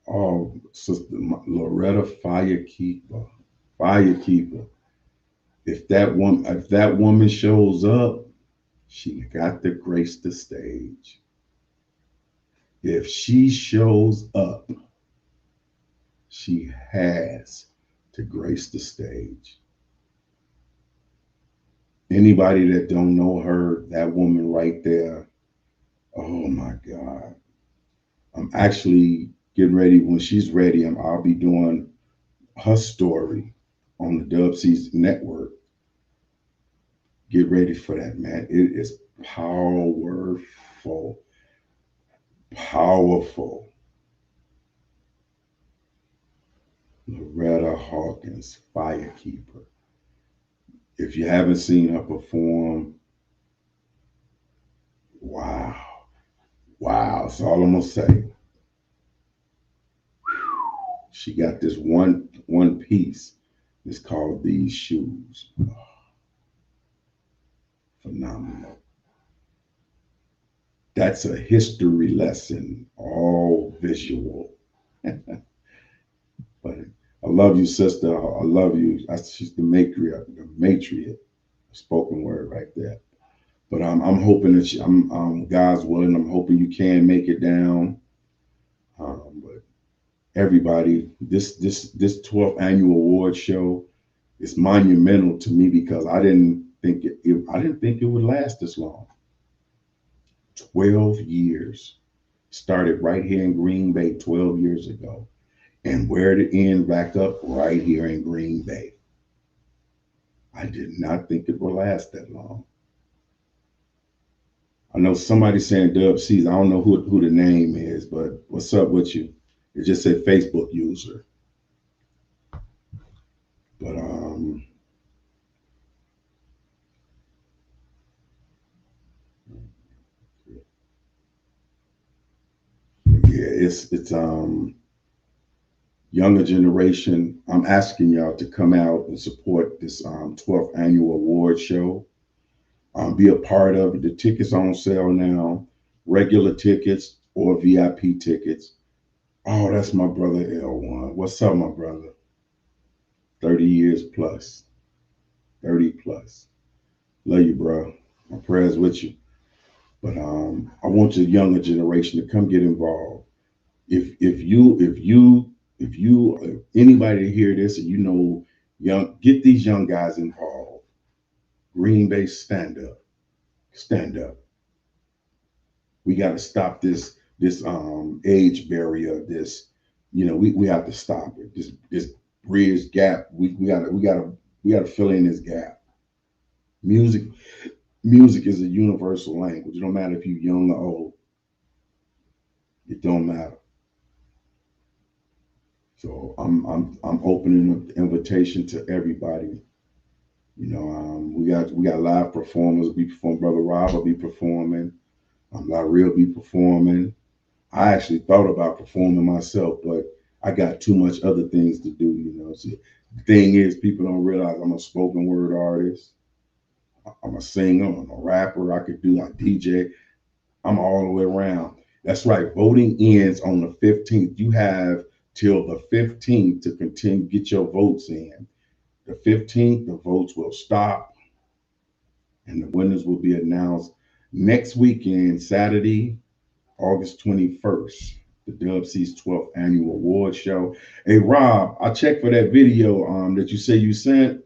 Oh, Sister Loretta Firekeeper. Firekeeper If that woman shows up, she got to grace the stage. If she shows up, she has to grace the stage. Anybody that don't know her, that woman right there, oh my God. I'm actually getting ready. When she's ready, I'll be doing her story on the Dub Seas Network. Get ready for that, man. It is powerful. Powerful. Loretta Hawkins, Firekeeper. If you haven't seen her perform, wow. Wow. That's all I'm gonna say. She got this one piece. It's called These Shoes. Oh, phenomenal. That's a history lesson, all visual. But I love you, sister. I love you. She's the matriarch, spoken word right there. But I'm hoping that God's willing. I'm hoping you can make it down. But everybody, this 12th annual award show is monumental to me because I didn't think it would last this long. 12 years. Started right here in Green Bay 12 years ago. And where to end back up right here in Green Bay. I did not think it would last that long. I know somebody saying Dub Seas. I don't know who the name is, but what's up with you? It just said Facebook user. But yeah, it's younger generation. I'm asking y'all to come out and support this 12th annual award show. Be a part of it. The tickets on sale now, regular tickets or VIP tickets. Oh, that's my brother L1. What's up, my brother? 30 years plus. 30 plus. Love you, bro. My prayers with you. But I want your younger generation to come get involved. If anybody to hear this and you know get these young guys involved. Green Bay, stand up. Stand up. We got to stop this age barrier. We have to stop it. This bridge gap. We gotta fill in this gap. Music music is a universal language. It don't matter if you're young or old. It don't matter. So I'm opening the invitation to everybody. We got live performers. We perform. Brother Rob will be performing. Real be performing. I actually thought about performing myself, but I got too much other things to do. So the thing is, people don't realize I'm a spoken word artist. I'm a singer. I'm a rapper. I DJ. I'm all the way around. That's right. Voting ends on the 15th. You have till the 15th to continue get your votes in. The 15th, the votes will stop, and the winners will be announced next weekend, Saturday, August 21st, the Dub Seas 12th Annual Award Show. Hey, Rob, I checked for that video that you say you sent.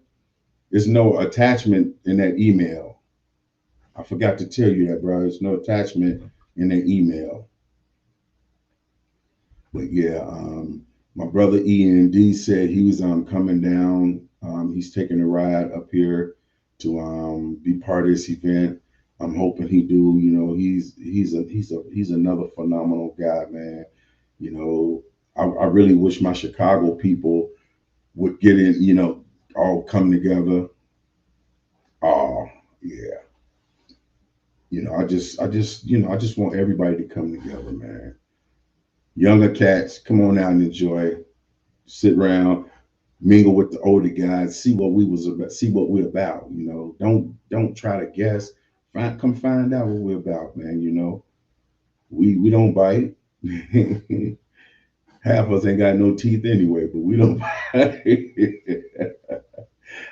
There's no attachment in that email. I forgot to tell you that, bro. There's no attachment in that email. But yeah, my brother END said he was coming down. He's taking a ride up here to be part of this event. I'm hoping he do. He's another phenomenal guy, man. I really wish my Chicago people would get in. All come together. Oh yeah. I just want everybody to come together, man. Younger cats, come on out and enjoy. Sit around, mingle with the older guys, see what we're about. Don't try to guess. Come find out what we're about, man. We don't bite. Half of us ain't got no teeth anyway, but we don't bite.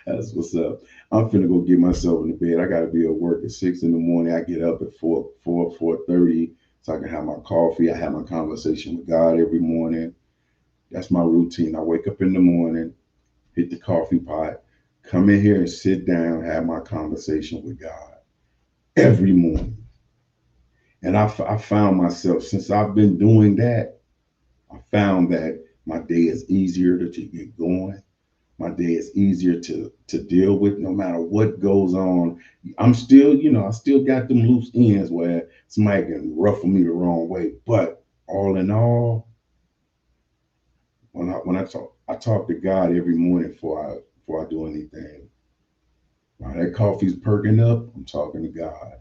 That's what's up. I'm finna go get myself in the bed. I gotta be at work at 6 in the morning. I get up at 4:30, so I can have my coffee. I have my conversation with God every morning. That's my routine. I wake up in the morning, hit the coffee pot, come in here and sit down, have my conversation with God every morning. And I found myself, since I've been doing that, I found that my day is easier to get going. My day is easier to deal with no matter what goes on. I'm still, I still got them loose ends where somebody can ruffle me the wrong way. But all in all, when I talk to God every morning before I do anything. While that coffee's perking up, I'm talking to God.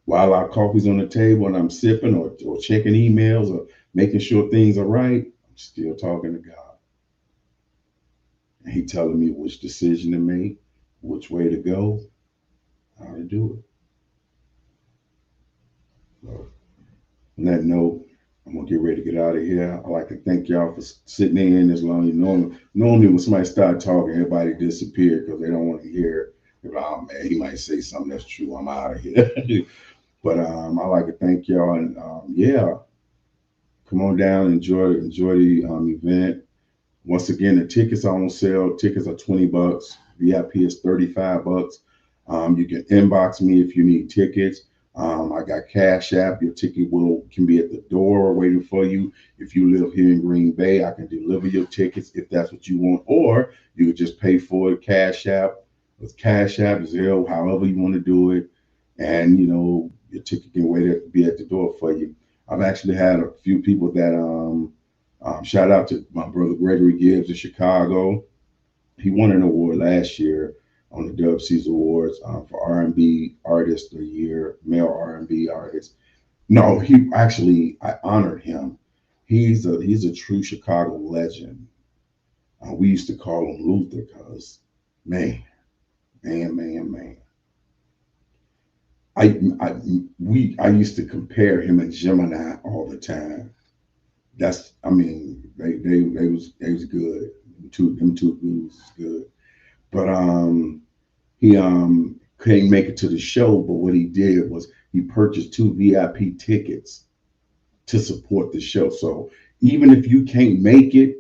While our coffee's on the table and I'm sipping or checking emails or making sure things are right, I'm still talking to God. And He telling me which decision to make, which way to go, how to do it. So, on that note, I'm gonna get ready to get out of here. I'd like to thank y'all for sitting in as long as normally when somebody start talking, everybody disappear because they don't want to hear. They're like, oh man, he might say something that's true. I'm out of here. But I like to thank y'all, and yeah, come on down, enjoy the event. Once again, the tickets are on sale. Tickets are $20. VIP is $35. You can inbox me if you need tickets. I got Cash App. Your ticket can be at the door waiting for you. If you live here in Green Bay, I can deliver your tickets if that's what you want, or you could just pay for it. Cash App, with Cash App, Zelle, however you want to do it, and your ticket can be at the door for you. I've actually had a few people that shout out to my brother Gregory Gibbs in Chicago. He won an award last year on the Dub C's Awards for R&B Artist of the Year, male R&B artist. No, I honored him. He's a true Chicago legend. We used to call him Luther because, man, man. I used to compare him and Gemini all the time. I mean, they was good. Them two dudes is good. But he couldn't make it to the show. But what he did was he purchased two VIP tickets to support the show. So even if you can't make it,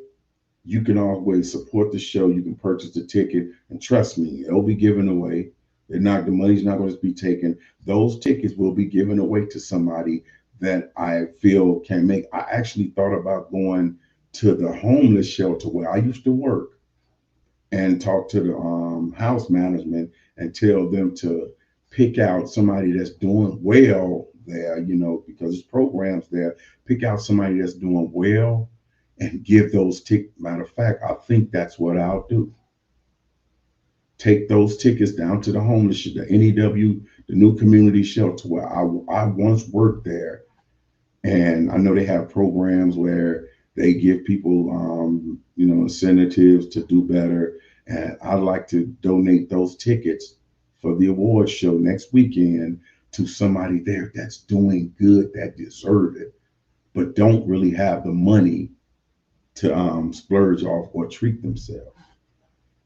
you can always support the show. You can purchase the ticket, and trust me, it'll be given away. The money's not going to be taken. Those tickets will be given away to somebody that I feel can make. I actually thought about going to the homeless shelter where I used to work and talk to the house management and tell them to pick out somebody that's doing well there, because there's programs there. Pick out somebody that's doing well and give those tickets. Matter of fact, I think that's what I'll do. Take those tickets down to the homeless, the NEW, the new community shelter where I once worked there. And I know they have programs where they give people, incentives to do better. And I'd like to donate those tickets for the award show next weekend to somebody there that's doing good, that deserve it, but don't really have the money to splurge off or treat themselves.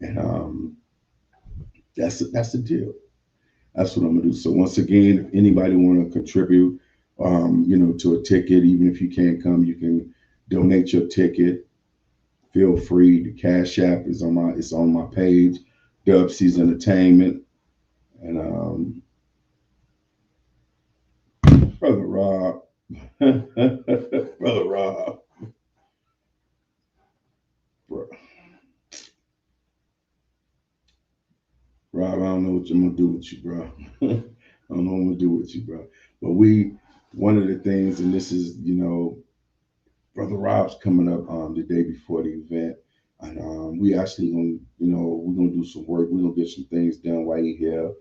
And that's the deal. That's what I'm gonna do. So once again, if anybody want to contribute, to a ticket, even if you can't come, you can donate your ticket. Feel free. The Cash App is on my page, Dub C's Entertainment, and brother Rob, brother Rob, bro, Rob, I don't know what I'm gonna do with you, bro. I don't know what I'm gonna do with you, bro. But one of the things, and this is, Brother Rob's coming up the day before the event, and we actually gonna, we're gonna do some work. We're gonna get some things done while he here.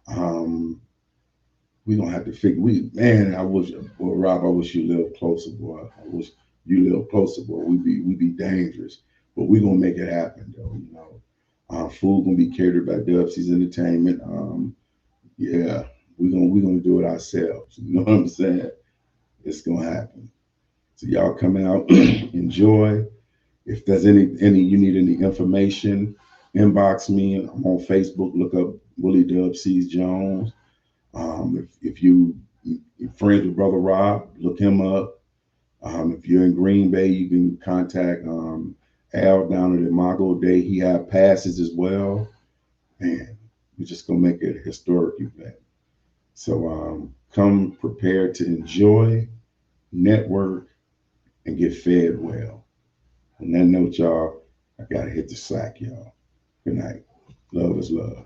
Um, we're gonna have to figure. Man, well, Rob, I wish you lived closer, boy. I wish you lived closer, boy. We be dangerous, but we're gonna make it happen, though. Food gonna be catered by Dubsy's Entertainment. Yeah, we're gonna do it ourselves. You know what I'm saying? It's gonna happen. So y'all come out, enjoy. If there's any you need any information, inbox me. I'm on Facebook. Look up Willie Dub C's Jones. If you're friends with Brother Rob, look him up. If you're in Green Bay, you can contact Al down at Imago Day. He have passes as well. Man, we're just gonna make it a historic event. So come prepared to enjoy, network, and get fed well. On that note, y'all, I gotta hit the sack, y'all. Good night. Love is love.